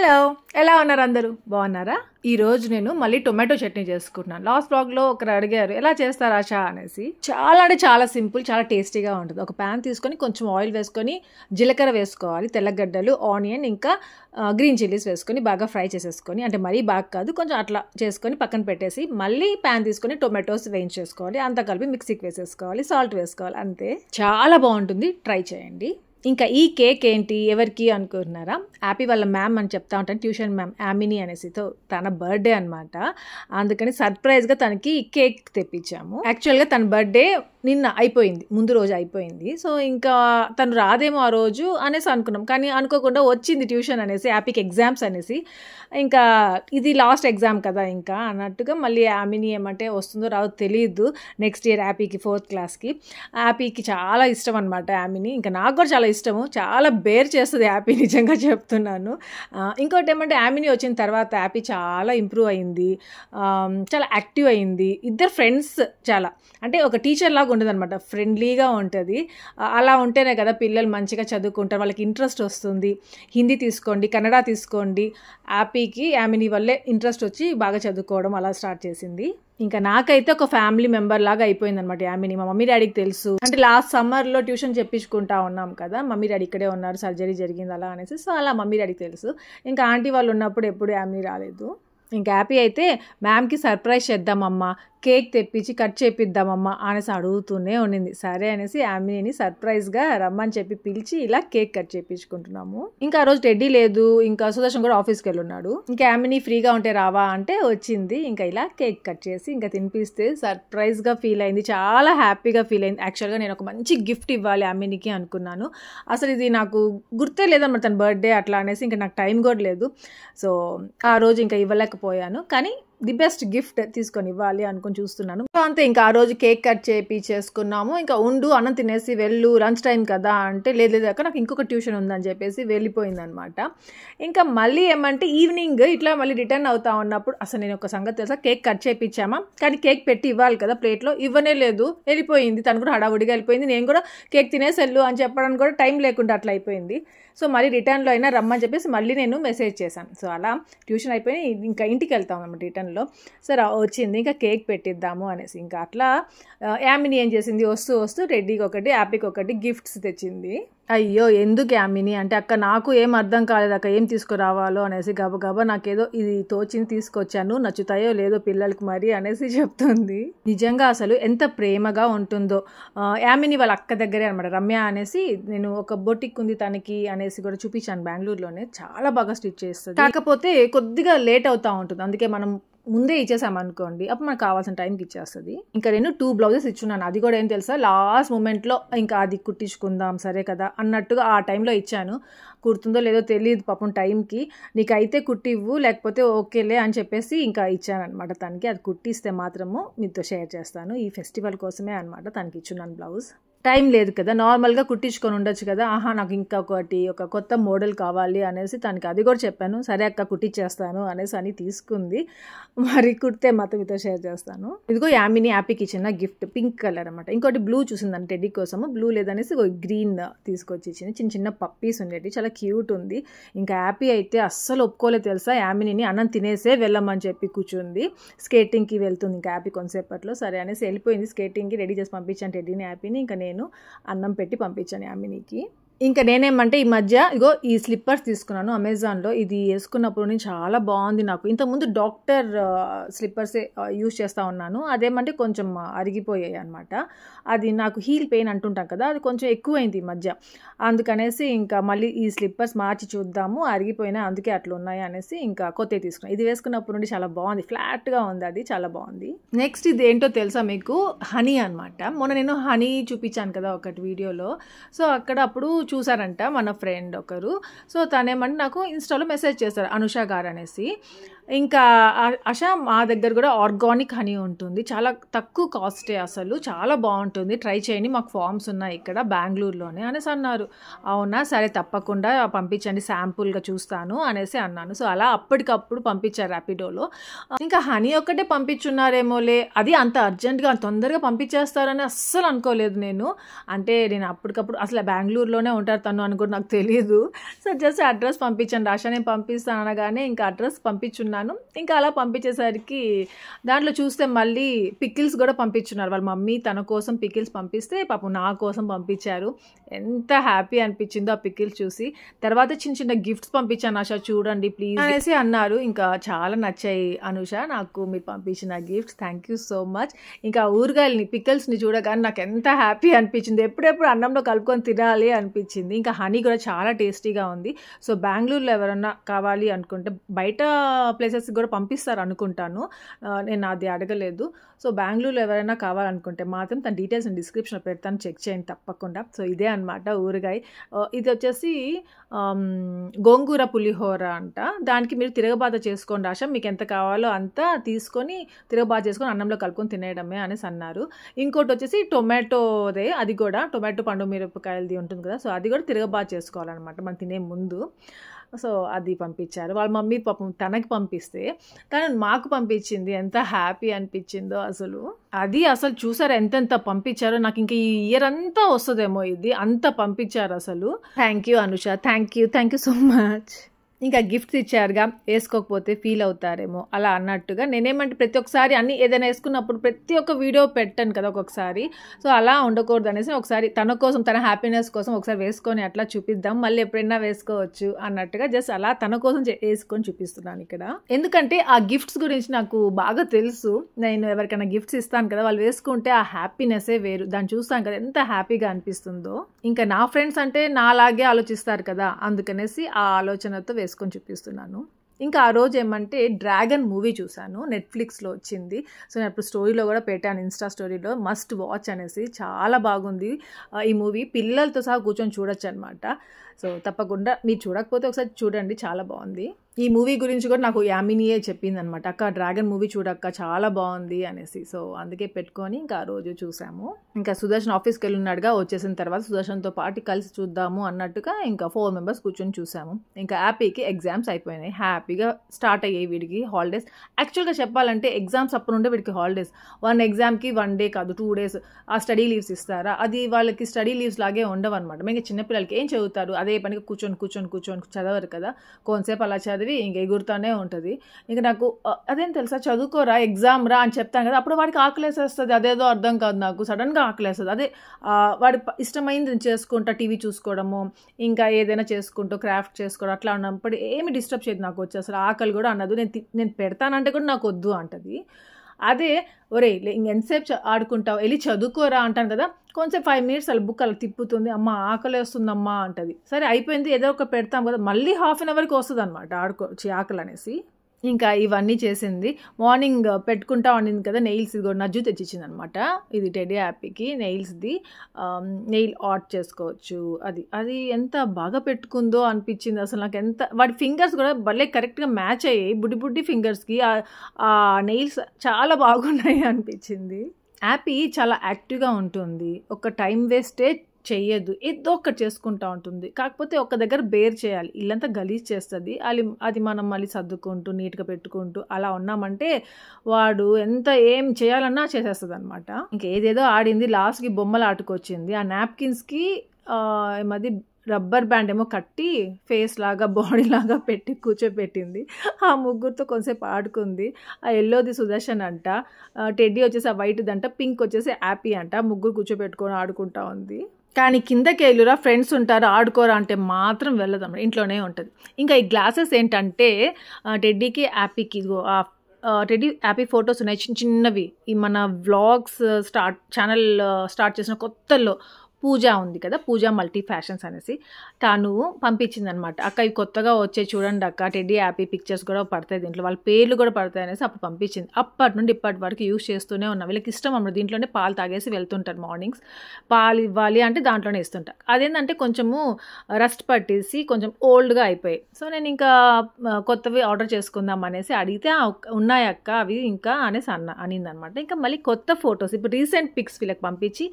Hello, ఎలా ఉన్నారు అందరూ? బాగున్నారా? ఈరోజు నేను మళ్ళీ టొమాటో చట్నీ చేసుకుంటున్నాను. లాస్ట్ బ్లాగ్లో ఒకరు అడిగారు ఎలా చేస్తారు ఆశా అనేసి. చాలా అంటే చాలా సింపుల్, చాలా టేస్టీగా ఉంటుంది. ఒక ప్యాన్ తీసుకొని కొంచెం ఆయిల్ వేసుకొని జీలకర్ర వేసుకోవాలి, తెల్లగడ్డలు, ఆనియన్, ఇంకా గ్రీన్ చిల్లీస్ వేసుకొని బాగా ఫ్రై చేసేసుకొని, అంటే మరీ బాగా కాదు, కొంచెం అట్లా చేసుకొని పక్కన పెట్టేసి మళ్ళీ ప్యాన్ తీసుకొని టొమాటోస్ వేయించేసుకోవాలి. అంతా కలిపి మిక్సీకి వేసేసుకోవాలి, సాల్ట్ వేసుకోవాలి, అంతే. చాలా బాగుంటుంది, ట్రై చేయండి. ఇంకా ఈ కేక్ ఏంటి, ఎవరికి అనుకుంటున్నారా? హ్యాపీ వాళ్ళ మ్యామ్ అని చెప్తా ఉంటాను, ట్యూషన్ మ్యామ్ యామిని అనేసితో, తన బర్త్డే అనమాట. అందుకని సర్ప్రైజ్గా తనకి కేక్ తెప్పించాము. యాక్చువల్గా తన బర్త్డే నిన్న అయిపోయింది, ముందు రోజు అయిపోయింది. సో ఇంకా తను రాదేమో ఆ రోజు అనేసి అనుకున్నాం, కానీ అనుకోకుండా వచ్చింది ట్యూషన్ అనేసి, హ్యాపీకి ఎగ్జామ్స్ అనేసి. ఇంకా ఇది లాస్ట్ ఎగ్జామ్ కదా ఇంకా అన్నట్టుగా మళ్ళీ యామిని ఏమంటే వస్తుందో రాదో తెలియదు. నెక్స్ట్ ఇయర్ హ్యాపీకి 4th క్లాస్కి. హ్యాపీకి చాలా ఇష్టం అనమాట యామిని, ఇంకా నాకు కూడా చాలా ఇష్టము, చాలా బేర్ చేస్తుంది హ్యాపీ, నిజంగా చెప్తున్నాను. ఇంకోటి ఏమంటే యామిని వచ్చిన తర్వాత హ్యాపీ చాలా ఇంప్రూవ్ అయింది, చాలా యాక్టివ్ అయింది. ఇద్దరు ఫ్రెండ్స్, చాలా అంటే ఒక టీచర్ లాగా ఉంటుంది అనమాట, ఫ్రెండ్లీగా ఉంటుంది. అలా ఉంటేనే కదా పిల్లలు మంచిగా చదువుకుంటారు, వాళ్ళకి ఇంట్రెస్ట్ వస్తుంది. హిందీ తీసుకోండి, కన్నడ తీసుకోండి, హ్యాపీకి యామిని వల్లే ఇంట్రెస్ట్ వచ్చి బాగా చదువుకోవడం అలా స్టార్ట్ చేసింది. ఇంకా నాకైతే ఒక ఫ్యామిలీ మెంబర్ లాగా అయిపోయింది అనమాట యామిని. మా మమ్మీ డాడీకి తెలుసు, అంటే లాస్ట్ సమ్మర్లో ట్యూషన్ చెప్పించుకుంటా ఉన్నాం కదా, మమ్మీ డాడీ ఇక్కడే ఉన్నారు, సర్జరీ జరిగింది అలా అనేసి. సో అలా మమ్మీ డాడీకి తెలుసు. ఇంకా ఆంటీ వాళ్ళు ఉన్నప్పుడు ఎప్పుడు యామిని రాలేదు. ఇంకా హ్యాపీ అయితే మ్యామ్కి సర్ప్రైజ్ చేద్దామమ్మా, కేక్ తెప్పించి కట్ చేపిద్దామమ్మా అనేసి అడుగుతూనే ఉండింది. సరే అనేసి యామిని సర్ప్రైజ్గా రమ్మని చెప్పి పిలిచి ఇలా కేక్ కట్ చేయించుకుంటున్నాము. ఇంకా ఆ రోజు టెడ్డీ లేదు, ఇంకా సుదర్శన్ కూడా ఆఫీస్కి వెళ్ళున్నాడు. ఇంకా యామిని ఫ్రీగా ఉంటే రావా అంటే వచ్చింది. ఇంకా ఇలా కేక్ కట్ చేసి ఇంకా తినిపిస్తే సర్ప్రైజ్గా ఫీల్ అయింది, చాలా హ్యాపీగా ఫీల్ అయింది. యాక్చువల్గా నేను ఒక మంచి గిఫ్ట్ ఇవ్వాలి యామినికి అనుకున్నాను. అసలు ఇది నాకు గుర్తే లేదన్నమాట, తన బర్త్డే అట్లా అనేసి. ఇంకా నాకు టైం కూడా లేదు. సో ఆ రోజు ఇంకా ఇవ్వలేకపోయాను, కానీ ది బెస్ట్ గిఫ్ట్ తీసుకొని ఇవ్వాలి అనుకుని చూస్తున్నాను. అంతే, ఇంకా ఆ రోజు కేక్ కట్ చేసుకున్నాము. ఇంకా ఉండు, అన్నం తినేసి వెళ్ళు, లంచ్ టైం కదా అంటే లేదు అక్కడ నాకు ఇంకొక ట్యూషన్ ఉందని చెప్పేసి వెళ్ళిపోయింది అనమాట. ఇంకా మళ్ళీ ఏమంటే ఈవినింగ్ ఇట్లా మళ్ళీ రిటర్న్ అవుతా ఉన్నప్పుడు అసలు నేను ఒక సంగతి తెలుసా, కేక్ కట్ చేయించామా, కానీ కేక్ పెట్టి ఇవ్వాలి కదా ప్లేట్లో, ఇవ్వనే లేదు, వెళ్ళిపోయింది. తను కూడా హడావుడిగా వెళ్ళిపోయింది, నేను కూడా కేక్ తినేసి వెళ్ళు అని చెప్పడానికి కూడా టైం లేకుండా అట్లా అయిపోయింది. సో మళ్ళీ రిటర్న్లో అయినా రమ్మని చెప్పేసి మళ్ళీ నేను మెసేజ్ చేశాను. సో అలా ట్యూషన్ అయిపోయి ఇంకా ఇంటికి వెళ్తాం అన్నమాట రిటర్న్లో. సరే వచ్చింది, ఇంకా కేక్ పెట్టిద్దాము అనేసి. ఇంకా అట్లా యామిని ఏం చేసింది, వస్తూ రెడ్డికి ఒకటి, హ్యాపీకి ఒకటి గిఫ్ట్స్ తెచ్చింది. అయ్యో ఎందుకు యామిని అంటే, అక్క నాకు ఏం అర్థం కాలేదు అక్క, ఏం తీసుకురావాలో అనేసి గబగబా నాకేదో ఇది తోచింది తీసుకొచ్చాను, నచ్చుతాయో లేదో పిల్లలకి మరి అనేసి చెప్తుంది. నిజంగా అసలు ఎంత ప్రేమగా ఉంటుందో. యామిని వాళ్ళ అక్క దగ్గరే అనమాట, రమ్య అనేసి. నేను ఒక బొటిక్ ఉంది తనకి అనేసి కూడా చూపించాను బెంగళూరులోనే, చాలా బాగా స్టిచ్ చేస్తుంది. కాకపోతే కొద్దిగా లేట్ అవుతూ ఉంటుంది, అందుకే మనం ముందే ఇచ్చేసామనుకోండి అప్పుడు మనకు కావాల్సిన టైంకి ఇచ్చేస్తుంది. ఇంకా నేను 2 బ్లౌజెస్ ఇచ్చున్నాను, అది కూడా ఏం తెలుసా, లాస్ట్ మూమెంట్లో ఇంకా అది కుట్టించుకుందాం సరే కదా అన్నట్టుగా ఆ టైంలో ఇచ్చాను. కుడుతుందో లేదో తెలియదు పాపం టైంకి, నీకైతే కుట్టివ్వు లేకపోతే ఓకేలే అని చెప్పేసి ఇంకా ఇచ్చాను అనమాట తనకి. అది కుట్టిస్తే మాత్రము మీతో షేర్ చేస్తాను, ఈ ఫెస్టివల్ కోసమే అనమాట తనకి ఇచ్చున్నాను బ్లౌజ్. టైం లేదు కదా, నార్మల్గా కుట్టించుకొని ఉండొచ్చు కదా, నాకు ఇంకొకటి ఒక కొత్త మోడల్ కావాలి అనేసి తనకి అది కూడా చెప్పాను. సరే అక్క కుట్టించేస్తాను అనేసి అని తీసుకుంది. మరి కుడితే మాత్రం మీతో షేర్ చేస్తాను. ఇదిగో యామిని హ్యాపీకి ఇచ్చిన గిఫ్ట్ పింక్ కలర్ అనమాట. ఇంకోటి బ్లూ చూసిందని టెడ్డీ కోసము, బ్లూ లేదనేసి గ్రీన్ తీసుకొచ్చి ఇచ్చింది. చిన్న పప్పీస్ ఉండేవి, చాలా క్యూట్ ఉంది. ఇంకా హ్యాపీ అయితే అస్సలు ఒప్పుకోలేదు తెలుసా, యామిని అన్నం తినేసే వెళ్ళమని చెప్పి కూర్చుంది. స్కేటింగ్కి వెళ్తుంది ఇంకా హ్యాపీ కొంతసేపట్లో. సరే అనేసి వెళ్ళిపోయింది, స్కేటింగ్కి రెడీ చేసి పంపించాను టెడ్డీని, హ్యాపీని. ఇంకా నేను అన్నం పెట్టి పంపించాను యామినికి. ఇంకా నేనేమంటే ఈ మధ్య ఇగో ఈ స్లిప్పర్స్ తీసుకున్నాను అమెజాన్లో. ఇది వేసుకున్నప్పుడు నేను చాలా బాగుంది నాకు. ఇంతకుముందు డాక్టర్ స్లిప్పర్సే యూజ్ చేస్తూ ఉన్నాను, అదేమంటే కొంచెం అరిగిపోయాయి అనమాట. అది నాకు హీల్ పెయిన్ అంటుంటాం కదా, అది కొంచెం ఎక్కువైంది ఈ మధ్య. అందుకనేసి ఇంకా మళ్ళీ ఈ స్లిప్పర్స్ మార్చి చూద్దాము, అరిగిపోయినా అందుకే అట్లా ఉన్నాయి అనేసి ఇంకా కొత్తవి తీసుకున్నాను. ఇది వేసుకున్నప్పుడు నుండి చాలా బాగుంది, ఫ్లాట్గా ఉంది, అది చాలా బాగుంది. నెక్స్ట్ ఇది ఏంటో తెలుసా మీకు, హనీ అనమాట. మొన్న నేను హనీ చూపించాను కదా ఒకటి వీడియోలో. సో అక్కడ అప్పుడు చూసారంట మన ఫ్రెండ్ ఒకరు. సో తనేమంటే నాకు ఇన్స్టాలో మెసేజ్ చేశారు, అనుష గారు అనేసి. ఇంకా ఆశ మా దగ్గర కూడా ఆర్గానిక్ హనీ ఉంటుంది. చాలా తక్కువ కాస్టే అసలు. చాలా బావుంటుంది. ట్రై చేయండి. మాకు ఫార్మ్స్ ఉన్నాయి ఇక్కడ బెంగుళూరులోనే అనేసి అన్నారు. అవునా! సరే తప్పకుండా పంపించండి శాంపుల్‌గా చూస్తాను అనేసి అన్నాను. సో, అలా అప్పటికప్పుడు పంపించారు ర్యాపిడోలో. ఇంకా హనీ ఒక్కటే పంపించున్నారేమోలే, అది అంత అర్జెంట్‌గా అంత తొందరగా పంపించేస్తారని అస్సలు అనుకోలేదు నేను. అంటే నేను అప్పటికప్పుడు అసలు బెంగుళూరులోనే ఉంటారు తను అని కూడా నాకు తెలీదు. సో, జస్ట్ అడ్రస్ పంపించండి ఆశ నేను పంపిస్తాను అనగానే ఇంకా అడ్రస్ పంపించున్నాను. ఇంకా అలా పంపించేసరికి దాంట్లో చూస్తే మళ్ళీ పికిల్స్ కూడా పంపించున్నారు. వాళ్ళ మమ్మీ తన కోసం పికిల్స్ పంపిస్తే పాపం నా కోసం పంపించారు. ఎంత హ్యాపీ అనిపించిందో ఆ పికిల్స్ చూసి. తర్వాత చిన్న చిన్న గిఫ్ట్స్ పంపించాను ఆశ చూడండి ప్లీజ్ అనేసి అన్నారు. ఇంకా చాలా నచ్చాయి అనూష నాకు మీరు పంపించిన gifts. Thank you so much. ఇంకా ఊరగాయలని పికిల్స్ని చూడగానే నాకు ఎంత హ్యాపీ అనిపించింది. ఎప్పుడెప్పుడు అన్నంలో కలుపుకొని తినాలి అనిపించింది. ఇంకా హనీ కూడా చాలా టేస్టీగా ఉంది. సో, బెంగుళూరులో ఎవరన్నా కావాలి అనుకుంటే బయట ప్లేసెస్కి కూడా పంపిస్తారు అనుకుంటాను. నేను అది అడగలేదు. సో, బెంగుళూరులో ఎవరైనా కావాలనుకుంటే మాత్రం తన డీటెయిల్స్ నేను డిస్క్రిప్షన్లో పెడతాను, చెక్ చేయండి తప్పకుండా. సో, ఇదే అనమాట ఊరగాయ. ఇది వచ్చేసి గోంగూర పులిహోర అంట. దానికి మీరు తిరగబాత చేసుకోండి ఆశ, మీకు ఎంత కావాలో అంత తీసుకొని తిరగబాత చేసుకొని అన్నంలో కలుపుకొని తినేయడమే అనేసి అన్నారు. ఇంకోటి వచ్చేసి టొమాటోదే, అది కూడా టొమాటో పండు మిరపకాయలది ఉంటుంది కదా, సో అది కూడా తిరగబాత చేసుకోవాలన్నమాట మనం తినే ముందు. సో, అది పంపించారు. వాళ్ళ మమ్మీ పాపం తనకి పంపిస్తే తను మాకు పంపించింది. ఎంత హ్యాపీ అనిపించిందో అసలు. అది అసలు చూసారా ఎంతెంత పంపించారో. నాకు ఇంక ఈ ఇయర్ అంతా వస్తుందేమో ఇది, అంత పంపించారు అసలు. Thank you Anusha, thank you so much. ఇంకా గిఫ్ట్స్ ఇచ్చారుగా, వేసుకోకపోతే ఫీల్ అవుతారేమో అలా అన్నట్టుగా. నేనేమంటే ప్రతి ఒక్కసారి అన్ని ఏదైనా వేసుకున్నప్పుడు ప్రతి ఒక్క వీడియో పెట్టాను కదా ఒక్కొక్కసారి. సో, అలా ఉండకూడదు అనేసి ఒకసారి తన కోసం తన హ్యాపీనెస్ కోసం ఒకసారి వేసుకొని అట్లా చూపిద్దాం, మళ్ళీ ఎప్పుడైనా వేసుకోవచ్చు అన్నట్టుగా జస్ట్ అలా తన కోసం వేసుకొని చూపిస్తున్నాను ఇక్కడ. ఎందుకంటే ఆ గిఫ్ట్స్ గురించి నాకు బాగా తెలుసు. నేను ఎవరికైనా గిఫ్ట్స్ ఇస్తాను కదా, వాళ్ళు వేసుకుంటే ఆ హ్యాపీనెస్సే వేరు. దాన్ని చూస్తాను కదా ఎంత హ్యాపీగా అనిపిస్తుందో. ఇంకా నా ఫ్రెండ్స్ అంటే నాలాగే ఆలోచిస్తారు కదా, అందుకనేసి ఆ ఆలోచనతో వేసుకొని చూపిస్తున్నాను. ఇంకా ఆ రోజు ఏమంటే డ్రాగన్ మూవీ చూశాను, నెట్ఫ్లిక్స్లో వచ్చింది. సో, నేను అప్పుడు స్టోరీలో కూడా పెట్టాను, ఇన్స్టా స్టోరీలో, మస్ట్ వాచ్ అనేసి. చాలా బాగుంది ఈ మూవీ. పిల్లలతో సహా కూర్చొని చూడొచ్చు అనమాట. సో, తప్పకుండా మీరు చూడకపోతే ఒకసారి చూడండి, చాలా బాగుంది. ఈ మూవీ గురించి కూడా నాకు యామినియే చెప్పింది అనమాట, అక్క డ్రాగన్ మూవీ చూడక్క చాలా బాగుంది అనేసి. సో, అందుకే పెట్టుకొని ఇంకా ఆ రోజు చూసాము. ఇంకా సుదర్శన్ ఆఫీస్కి వెళ్ళున్నాడుగా, వచ్చేసిన తర్వాత సుదర్శన్తో పాటు కలిసి చూద్దాము అన్నట్టుగా ఇంకా 4 మెంబర్స్ కూర్చొని చూసాము. ఇంకా హ్యాపీకి ఎగ్జామ్స్ అయిపోయినాయి, హ్యాపీగా స్టార్ట్ అయ్యాయి వీడికి హాలిడేస్. యాక్చువల్గా చెప్పాలంటే ఎగ్జామ్స్ అప్పుడు నుండే వీడికి హాలిడేస్. 1 ఎగ్జామ్కి 1 డే కాదు 2 days ఆ స్టడీ లీవ్స్ ఇస్తారా, అది వాళ్ళకి స్టడీ లీవ్స్ లాగే ఉండవు అనమాట. ఇంకా చిన్నపిల్లలకి ఏం చదువుతారు, అదే పనికి కూర్చొని చదవరు కదా, కొంతసేపు అలా చదివి ఇంక ఎగురుతూనే ఉంటుంది. ఇంక నాకు అదేం తెలుసా, చదువుకోరా ఎగ్జామ్ రా అని చెప్తాను కదా, అప్పుడు వాడికి ఆకలేసేస్తుంది. అదేదో అర్థం కాదు నాకు, సడన్గా ఆకలేస్తుంది. అదే వాడి ఇష్టమైంది చేసుకుంటా, టీవీ చూసుకోవడము, ఇంకా ఏదైనా చేసుకుంటూ క్రాఫ్ట్ చేసుకోవడం, అట్లా ఉన్నప్పుడు ఏమి డిస్టర్బ్ చేయదు నాకు. వచ్చి అసలు ఆకలి కూడా అన్నది, నేను పెడతానంటే కూడా నాకు వద్దు అంటది. అదే ఒరే ఇంకెంతసేపు ఆడుకుంటావు, వెళ్ళి చదువుకోరా అంటాను కదా, కొంచెం 5 minutes అలా బుక్ అలా తిప్పుతుంది, అమ్మ ఆకలి వస్తుందమ్మా అంటది. సరే అయిపోయింది, ఏదో ఒక పెడతాం కదా, మళ్ళీ 1/2 hourకి వస్తుంది అనమాట ఆకలి అనేసి. ఇంకా ఇవన్నీ చేసింది. మార్నింగ్ పెట్టుకుంటా ఉండింది కదా నెయిల్స్, ఇది కూడా నజ్జు తెచ్చిచ్చింది అనమాట. ఇది టెడ్డీ హ్యాపీకి నెయిల్స్ది, నెయిల్ ఆర్ట్ చేసుకోవచ్చు. అది ఎంత బాగా పెట్టుకుందో అనిపించింది అసలు నాకు. ఎంత వాడి ఫింగర్స్ కూడా భలే కరెక్ట్గా మ్యాచ్ అయ్యాయి, బుడ్డి ఫింగర్స్కి ఆ నెయిల్స్ చాలా బాగున్నాయి అనిపించింది. హ్యాపీ చాలా యాక్టివ్గా ఉంటుంది, ఒక టైం వేస్టే చెయ్యదు, ఏదో ఒకటి చేసుకుంటూ ఉంటుంది. కాకపోతే ఒక్క దగ్గర బేర్ చేయాలి, ఇల్లంతా గలీజ్ చేస్తుంది. అది మనం మళ్ళీ సర్దుకుంటూ నీట్గా పెట్టుకుంటూ అలా ఉన్నామంటే వాడు ఎంత ఏం చేయాలన్నా చేసేస్తుంది అనమాట. ఇంకేదేదో ఆడింది, లాస్ట్కి బొమ్మలు ఆటుకొచ్చింది. ఆ నాప్కిన్స్కి మధ్య రబ్బర్ బ్యాండ్ ఏమో కట్టి ఫేస్ లాగా బాడీ లాగా పెట్టి కూర్చోపెట్టింది. ఆ ముగ్గురితో కొంచెంసేపు ఆడుకుంది. ఆ ఎల్లోది సుదర్శన్ అంట, టెడ్డీ వచ్చేసి ఆ వైట్ది అంట, పింక్ వచ్చేసి హ్యాపీ అంట. ముగ్గురు కూర్చోబెట్టుకొని ఆడుకుంటా ఉంది. కానీ కిందకి వెళ్ళురా ఫ్రెండ్స్ ఉంటారు ఆడుకోరా అంటే మాత్రం వెళ్ళదన్నమాట, ఇంట్లోనే ఉంటుంది. ఇంకా ఈ గ్లాసెస్ ఏంటంటే టెడ్డీకి హ్యాపీకి టెడ్డీ హ్యాపీ ఫొటోస్ ఉన్నాయి చిన్నవి. ఈ మన వ్లాగ్స్ ఛానల్ స్టార్ట్ చేసిన కొత్తల్లో పూజ ఉంది కదా, పూజ మల్టీ ఫ్యాషన్స్ అనేసి, తను పంపించింది అనమాట. అక్క ఇవి కొత్తగా వచ్చే చూడండి అక్క, టెడ్డీ హ్యాపీ పిక్చర్స్ కూడా పడతాయి దీంట్లో, వాళ్ళ పేర్లు కూడా పడతాయి అనేసి అప్పుడు పంపించింది. అప్పటి నుండి ఇప్పటి వరకు యూస్ చేస్తూనే ఉన్నాం. వీళ్ళకి ఇష్టం అన్నమాట, దీంట్లోనే పాలు తాగేసి వెళ్తుంటారు. మార్నింగ్స్ పాలు ఇవ్వాలి అంటే దాంట్లోనే ఇస్తుంటారు. అదేంటంటే కొంచెము రస్ట్ పట్టేసి కొంచెం ఓల్డ్గా అయిపోయాయి. సో నేను ఇంకా కొత్తవి ఆర్డర్ చేసుకుందాం అనేసి అడిగితే ఉన్నాయి అక్క అవి ఇంకా అనేసి అనిందనమాట. ఇంకా మళ్ళీ కొత్త ఫొటోస్ ఇప్పుడు రీసెంట్ పిక్స్ వీళ్ళకి పంపించి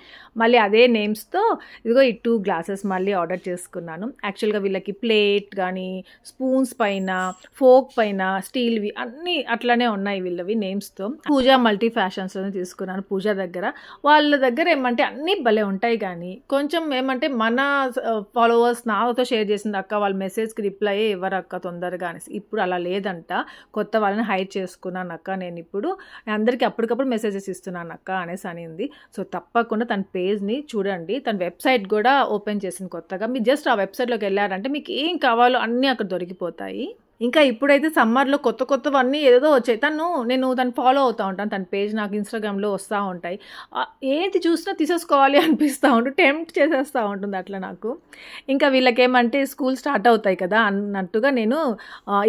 మళ్ళీ అదే నేమ్స్తో ఇదిగో ఈ 2 గ్లాసెస్ మళ్ళీ ఆర్డర్ చేసుకున్నాను. యాక్చువల్గా వీళ్ళకి ప్లేట్ కానీ స్పూన్స్ పైన, ఫోక్ పైన స్టీల్వి అన్నీ అట్లానే ఉన్నాయి వీళ్ళవి నేమ్స్తో. పూజ మల్టీ ఫ్యాషన్స్లోనే తీసుకున్నాను పూజ దగ్గర. వాళ్ళ దగ్గర ఏమంటే అన్నీ భలే ఉంటాయి, కానీ కొంచెం ఏమంటే మన ఫాలోవర్స్ నాతో షేర్ చేసింది అక్క వాళ్ళ మెసేజ్కి రిప్లై ఇవ్వరు అక్క తొందరగా అనేసి. ఇప్పుడు అలా లేదంట, కొత్త వాళ్ళని హైడ్ చేసుకున్నాను అక్క నేను ఇప్పుడు అందరికీ అప్పటికప్పుడు మెసేజెస్ ఇస్తున్నాను అక్క అనేసి అనింది. సో తప్పకుండా తన పేజ్ని చూడండి, తన వెబ్సైట్ కూడా ఓపెన్ చేసింది కొత్తగా. మీరు జస్ట్ ఆ వెబ్సైట్లోకి వెళ్ళారంటే మీకు ఏం కావాలో అన్నీ అక్కడ దొరికిపోతాయి. ఇంకా ఇప్పుడైతే సమ్మర్లో కొత్తవన్నీ ఏదో వచ్చాయి. నేను తను ఫాలో అవుతూ ఉంటాను, తన పేజ్ నాకు ఇన్స్టాగ్రామ్లో వస్తూ ఉంటాయి. ఏది చూసినా తీసేసుకోవాలి అనిపిస్తూ ఉంటుంది, టెంప్ట్ చేసేస్తూ ఉంటుంది అట్లా నాకు. ఇంకా వీళ్ళకేమంటే స్కూల్ స్టార్ట్ అవుతాయి కదా అన్నట్టుగా నేను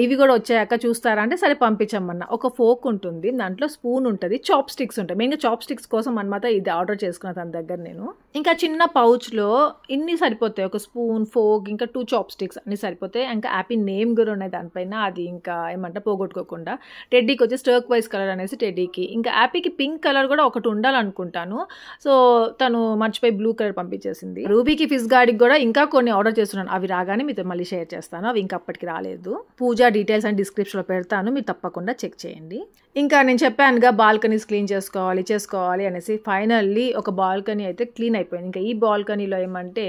ఇవి కూడా వచ్చాయక్క చూస్తారా అంటే సరే పంపించమన్నా. ఒక ఫోక్ ఉంటుంది, దాంట్లో స్పూన్ ఉంటుంది, చాప్ స్టిక్స్ ఉంటాయి. మెయిన్గా చాప్ స్టిక్స్ కోసం అనమాట ఇది ఆర్డర్ చేసుకున్నాను తన దగ్గర నేను. ఇంకా చిన్న పౌచ్లో ఇన్ని సరిపోతాయి, ఒక స్పూన్, ఫోక్, ఇంకా 2 చాప్ స్టిక్స్ అన్నీ సరిపోతాయి. ఇంకా హ్యాపీ నేమ్ కూడా ఉన్నాయి దానిపైన, అది ఇంకా ఏమంటే పోగొట్టుకోకుండా. టెడ్డీకి వచ్చి స్టర్క్ వైజ్ కలర్ అనేసి టెడ్డీకి, ఇంకా హ్యాపీకి పింక్ కలర్ కూడా ఒకటి ఉండాలనుకుంటాను. సో తను మర్చిపోయి బ్లూ కలర్ పంపించేసింది. రూబీకి ఫిజ్ గార్డ్కి కూడా ఇంకా కొన్ని ఆర్డర్ చేస్తున్నాను, అవి రాగానే మీతో మళ్ళీ షేర్ చేస్తాను. అవి ఇంకా అప్పటికి రాలేదు. పూజ డీటెయిల్స్ అని డిస్క్రిప్షన్లో పెడతాను, మీరు తప్పకుండా చెక్ చేయండి. ఇంకా నేను చెప్పానుగా బాల్కనీస్ క్లీన్ చేసుకోవాలి అనేసి. ఫైనల్లీ ఒక బాల్కనీ అయితే క్లీన్ అయిపోయింది. ఇంకా ఈ బాల్కనీలో ఏమంటే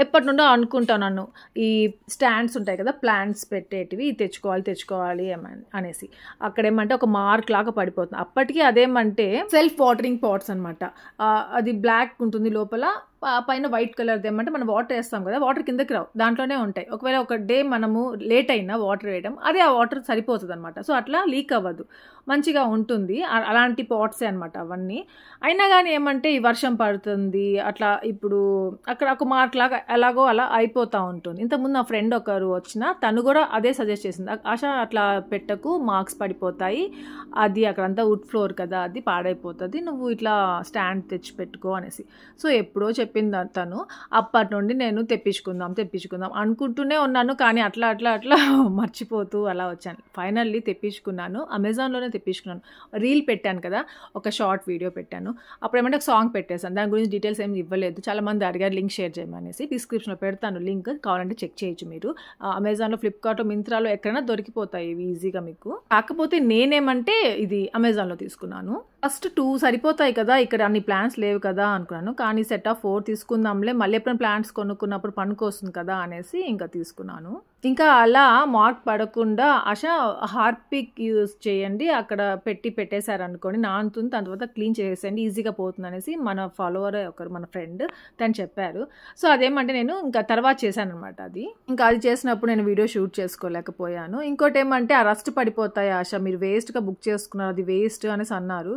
ఎప్పటి నుండో అనుకుంటాను ఈ స్టాండ్స్ ఉంటాయి కదా ప్లాంట్స్ పెట్టేటివి తెచ్చుకోవాలి అనేసి. అక్కడ ఏమంటే ఒక మార్క్ లాగా పడిపోతుంది. అప్పటికి అదేమంటే సెల్ఫ్ వాటరింగ్ పాట్స్ అనమాట. అది బ్లాక్ ఉంటుంది లోపల, పైన వైట్ కలర్ది. ఏమంటే మనం వాటర్ వేస్తాం కదా, వాటర్ కిందకి రావు, దాంట్లోనే ఉంటాయి. ఒకవేళ ఒక డే మనము లేట్ అయినా వాటర్ వేయడం, అదే ఆ వాటర్ సరిపోతుంది అనమాట. సో అట్లా లీక్ అవ్వదు, మంచిగా ఉంటుంది. అలాంటి పాట్సే అనమాట అవన్నీ. అయినా కానీ ఏమంటే ఈ వర్షం పడుతుంది అట్లా, ఇప్పుడు అక్కడ ఒక మార్క్ లాగా ఎలాగో అలా అయిపోతూ ఉంటుంది. ఇంతకుముందు నా ఫ్రెండ్ ఒకరు వచ్చిన, తను కూడా అదే సజెస్ట్ చేసింది, ఆశ అట్లా పెట్టకు, మార్క్స్ పడిపోతాయి, అది అక్కడంతా వుడ్ ఫ్లోర్ కదా, అది పాడైపోతుంది, నువ్వు ఇట్లా స్టాండ్ తెచ్చి పెట్టుకో అనేసి. సో ఎప్పుడో చెప్పింది తను. అప్పటి నుండి నేను తెప్పించుకుందాం అనుకుంటూనే ఉన్నాను, కానీ అట్లా మర్చిపోతూ అలా వచ్చాను. ఫైనల్లీ తెప్పించుకున్నాను, అమెజాన్లోనే తెప్పించుకున్నాను. రీల్ పెట్టాను కదా, ఒక షార్ట్ వీడియో పెట్టాను, అప్పుడు ఏమంటే ఒక సాంగ్ పెట్టేశాను, దాని గురించి డీటెయిల్స్ ఏమి ఇవ్వలేదు. చాలామంది అడిగారు లింక్ షేర్ చేయమనేసి. డిస్క్రిప్షన్లో పెడతాను లింక్, కావాలంటే చెక్ చేయొచ్చు మీరు. అమెజాన్లో, ఫ్లిప్కార్ట్, మింత్రాలో ఎక్కడైనా దొరికిపోతాయి ఇవి ఈజీగా మీకు. కాకపోతే నేనేమంటే ఇది అమెజాన్లో తీసుకున్నాను. ఫస్ట్ 2 సరిపోతాయి కదా, ఇక్కడ అన్ని ప్లాన్స్ లేవు కదా అనుకున్నాను, కానీ సెట్ ఆఫ్ 4 తీసుకుందాంలే, మళ్ళీ ఎప్పుడైనా ప్లాంట్స్ కొనుక్కున్నప్పుడు పనికొస్తుంది కదా అనేసి ఇంకా తీసుకున్నాను. ఇంకా అలా మార్క్ పడకుండా ఆశ హార్పిక్ యూజ్ చేయండి, అక్కడ పెట్టేశారనుకోండి నానుతుంది, దాని తర్వాత క్లీన్ చేసేయండి, ఈజీగా పోతుంది అనేసి మన ఫాలోవర్ ఒకరు, మన ఫ్రెండ్, తను చెప్పారు. సో అదేమంటే నేను ఇంకా తర్వాత చేశాను అనమాట. అది ఇంకా అది చేసినప్పుడు నేను వీడియో షూట్ చేసుకోలేకపోయాను. ఇంకోటి ఏమంటే ఆ రస్ట్ పడిపోతాయి ఆశ, మీరు వేస్ట్గా బుక్ చేసుకున్నారు, అది వేస్ట్ అనేసి అన్నారు.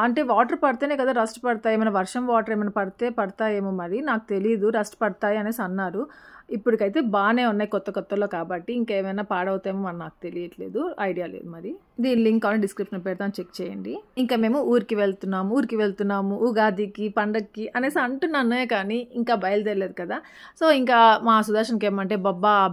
అంటే వాటర్ పడితేనే కదా రస్ట్ పడతాయి, ఏమైనా వర్షం వాటర్ ఏమైనా పడతాయేమో, మరి నాకు తెలీదు, రస్ట్ పడతాయి అనేసి అన్నారు. ఇప్పటికైతే బాగానే ఉన్నాయి కొత్తలో కాబట్టి, ఇంకేమైనా పాడవుతాయేమో మరి నాకు తెలియట్లేదు, ఐడియా లేదు. మరి దీని లింక్ అని డిస్క్రిప్షన్ పెడతాను, చెక్ చేయండి. ఇంకా మేము ఊరికి వెళ్తున్నాము ఉగాదికి పండగకి అనేసి అంటున్నానే, కానీ ఇంకా బయలుదేరలేదు కదా. సో ఇంకా మా సుదర్శన్కి ఏమంటే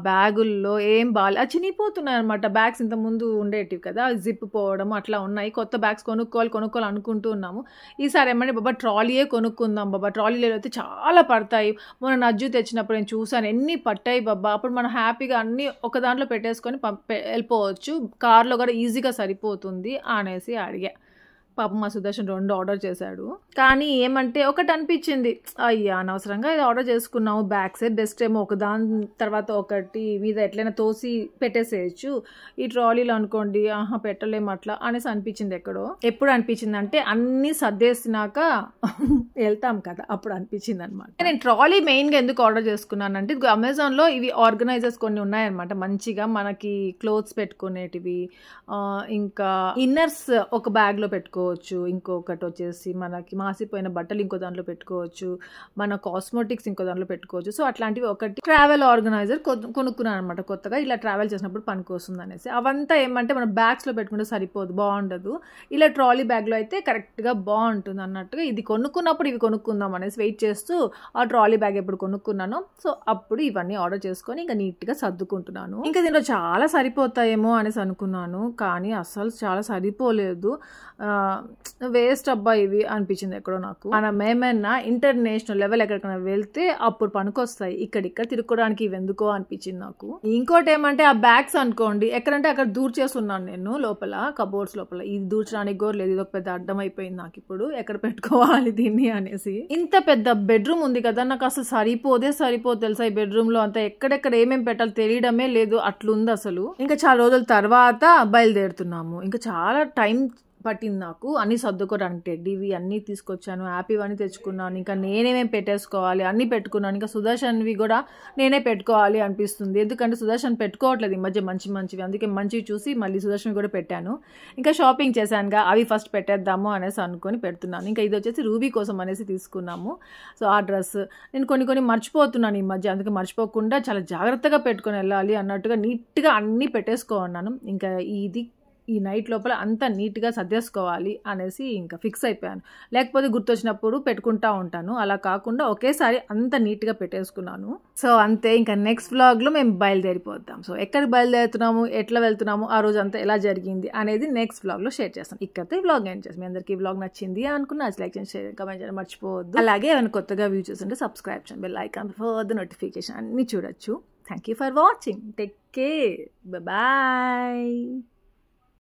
బ్యాగుల్లో ఏం బాగా చినిగిపోతున్నాయి అనమాట. బ్యాగ్స్ ఇంత ముందు ఉండేటివి కదా, జిప్ పోవడం అట్లా ఉన్నాయి. కొత్త బ్యాగ్స్ కొనుక్కోవాలి అనుకుంటూ ఉన్నాము. ఈసారి ఏమంటే ట్రాలీయే కొనుక్కుందాం ట్రాలీలో అయితే చాలా పడతాయి. మొన్న నజ్జు తెచ్చినప్పుడు నేను చూసాను ఎన్ని పట్టాయి అప్పుడు మనం హ్యాపీగా అన్నీ ఒక దాంట్లో పెట్టేసుకొని వెళ్ళిపోవచ్చు, కార్లో కూడా ఈజీగా సరిపోతుంది అనేసి అడిగా. పాపం మా సుదర్శన్ 2 ఆర్డర్ చేశాడు. కానీ ఏమంటే ఒకటి అనిపించింది, అయ్యా అనవసరంగా ఇది ఆర్డర్ చేసుకున్నాము, బ్యాగ్సే బెస్ట్ ఏమో, ఒక దాని తర్వాత ఒకటి మీద ఎట్లయినా తోసి పెట్టేసేయచ్చు, ఈ ట్రాలీలో అనుకోండి పెట్టలేము అట్లా అనేసి అనిపించింది. ఎప్పుడు అనిపించింది అంటే అన్నీ సర్దేసినాక వెళ్తాం కదా, అప్పుడు అనిపించింది అనమాట. నేను ట్రాలీ మెయిన్గా ఎందుకు ఆర్డర్ చేసుకున్నానంటే, అమెజాన్లో ఇవి ఆర్గనైజర్స్ కొన్ని ఉన్నాయన్నమాట, మంచిగా మనకి క్లోత్స్ పెట్టుకునేటివి, ఇంకా ఇన్నర్స్ ఒక బ్యాగ్లో పెట్టుకో, పెట్టుకోవచ్చు, ఇంకొకటి వచ్చేసి మనకి మాసిపోయిన బట్టలు ఇంకో దాంట్లో పెట్టుకోవచ్చు, మన కాస్మెటిక్స్ ఇంకో దాంట్లో పెట్టుకోవచ్చు. సో అట్లాంటివి ఒకటి ట్రావెల్ ఆర్గనైజర్ కొనుక్కున్నాను అనమాట కొత్తగా, ఇలా ట్రావెల్ చేసినప్పుడు పనికొస్తుంది అనేసి. అవంతా ఏమంటే మన బ్యాగ్స్లో పెట్టుకుంటే సరిపోదు, బాగుండదు. ఇలా ట్రాలీ బ్యాగ్లో అయితే కరెక్ట్గా బాగుంటుంది అన్నట్టుగా ఇది కొనుక్కున్నప్పుడు ఇవి కొనుక్కుందాం అనేసి వెయిట్ చేస్తూ ఆ ట్రాలీ బ్యాగ్ ఎప్పుడు కొనుక్కున్నాను సో అప్పుడు ఇవన్నీ ఆర్డర్ చేసుకొని ఇంకా నీట్గా సర్దుకుంటున్నాను. ఇంకా దీంట్లో చాలా సరిపోతాయేమో అనేసి అనుకున్నాను, కానీ అసలు చాలా సరిపోలేదు. వేస్ట్ అబ్బా ఇవి అనిపించింది ఎక్కడో నాకు. మనం ఏమైనా ఇంటర్నేషనల్ లెవెల్ ఎక్కడికైనా వెళ్తే అప్పుడు పనికొస్తాయి, ఇక్కడ తిరుక్కోవడానికి ఇవి ఎందుకో అనిపించింది నాకు. ఇంకోటి ఏమంటే ఆ బ్యాగ్స్ అనుకోండి ఎక్కడంటే అక్కడ దూర్ చేస్తున్నాను నేను లోపల కబోర్డ్స్ లోపల, ఇది దూర్చడానికి కూడా లేదు, ఇది ఒక పెద్ద అడ్డం అయిపోయింది నాకు ఇప్పుడు ఎక్కడ పెట్టుకోవాలి దీన్ని అనేసి. ఇంత పెద్ద బెడ్రూమ్ ఉంది కదా, నాకు అసలు సరిపోదు తెలుసా ఈ బెడ్రూమ్ లో అంతా, ఎక్కడెక్కడ ఏమేమి పెట్టాలి తెలియడమే లేదు, అట్లుంది అసలు. ఇంకా చాలా రోజుల తర్వాత బయలుదేరుతున్నాము. ఇంకా చాలా టైం పట్టింది నాకు అన్నీ సర్దుకోవడానికి. టెడ్డీవి అన్నీ తీసుకొచ్చాను, హ్యాపీవన్నీ తెచ్చుకున్నాను, ఇంకా నేనేమేమి పెట్టేసుకోవాలి అన్నీ పెట్టుకున్నాను. ఇంకా సుదర్శన్వి కూడా నేనే పెట్టుకోవాలి అనిపిస్తుంది, ఎందుకంటే సుదర్శన్ పెట్టుకోవట్లేదు ఈ మధ్య మంచివి, అందుకే మంచివి చూసి మళ్ళీ సుదర్శన్ కూడా పెట్టాను. ఇంకా షాపింగ్ చేశానుగా, అవి ఫస్ట్ పెట్టేద్దాము అనేసి అనుకొని పెడుతున్నాను. ఇంకా ఇది వచ్చేసి రూబీ కోసం అనేసి తీసుకున్నాము. సో ఆ డ్రెస్ నేను కొన్ని మర్చిపోతున్నాను ఈ మధ్య, అందుకే మర్చిపోకుండా చాలా జాగ్రత్తగా పెట్టుకొని వెళ్ళాలి అన్నట్టుగా నీట్గా అన్నీ పెట్టేసుకోన్నాను. ఇంకా ఈ నైట్ లోపల అంతా నీట్గా సర్దేసుకోవాలి అనేసి ఇంకా ఫిక్స్ అయిపోయాను. లేకపోతే గుర్తొచ్చినప్పుడు పెట్టుకుంటా ఉంటాను, అలా కాకుండా ఒకేసారి అంత నీట్గా పెట్టేసుకున్నాను. సో అంతే, ఇంకా నెక్స్ట్ వ్లాగ్లో మేము బయలుదేరిపోతాం. సో ఎక్కడికి బయలుదేరుతున్నాము, ఎట్లా వెళ్తున్నాము, ఆ రోజు అంతా ఎలా జరిగింది అనేది నెక్స్ట్ వ్లాగ్లో షేర్ చేస్తాం. ఇక్కడైతే వ్లాగ్ ఎండ్ చేస్తాం. మీ అందరికీ వ్లాగ్ నచ్చింది అనుకున్నా లైక్ చేయండి, షేర్ కమెంట్ చేయడం మర్చిపోవద్దు. అలాగే ఏమైనా కొత్తగా వ్యూ చూస్తుంటే సబ్స్క్రైబ్ చేయండి, bell icon for the notification అన్ని చూడొచ్చు. Thank you for watching. Take care. Bye-bye.